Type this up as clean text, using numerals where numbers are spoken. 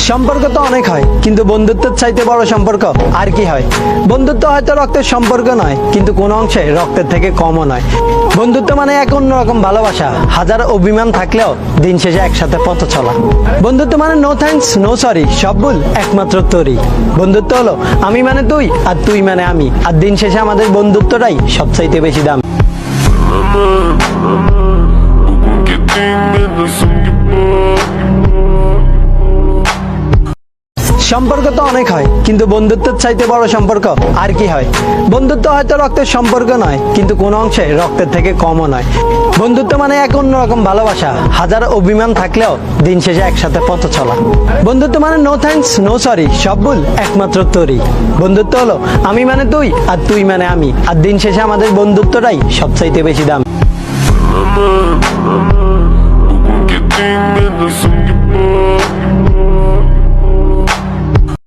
সম্পর্ক তো অনেক হয়, কিন্তু বন্ধুত্বের চাইতে বড় সম্পর্ক আর কি হয়? বন্ধুত্ব হয়তো রক্তের সম্পর্ক নয়, কিন্তু কোনো অংশে রক্তের থেকে কমও নয়। বন্ধুত্ব মানে এক অন্যরকম ভালোবাসা, হাজার অভিমান থাকলেও দিন শেষে একসাথে পথ চলা। বন্ধুত্ব মানে নো থ্যাঙ্কস নো সরি, সব ভুল একমাত্র তোরই। বন্ধুত্ব হলো আমি মানে তুই আর তুই মানে আমি, আর দিন শেষে আমাদের বন্ধুত্বটাই সবচাইতে বেশি দাম। সম্পর্ক তো অনেক হয়, কিন্তু বন্ধুত্বের চাইতে বড় সম্পর্ক আর কি হয়? বন্ধুত্ব হয়তো রক্তের সম্পর্ক নয়, কিন্তু কোনো অংশে রক্তের থেকে কমও নয়। বন্ধুত্ব মানে এক অন্যরকম ভালোবাসা, হাজার অভিমান থাকলেও দিন শেষে একসাথে পথ চলা। বন্ধুত্ব মানে নো থ্যাঙ্কস নো সরি, সব ভুল একমাত্র তোরই। বন্ধুত্ব হলো আমি মানে তুই আর তুই মানে আমি, আর দিন শেষে আমাদের বন্ধুত্বটাই সবচাইতে বেশি দাম। Porque tem medo, sangue bom.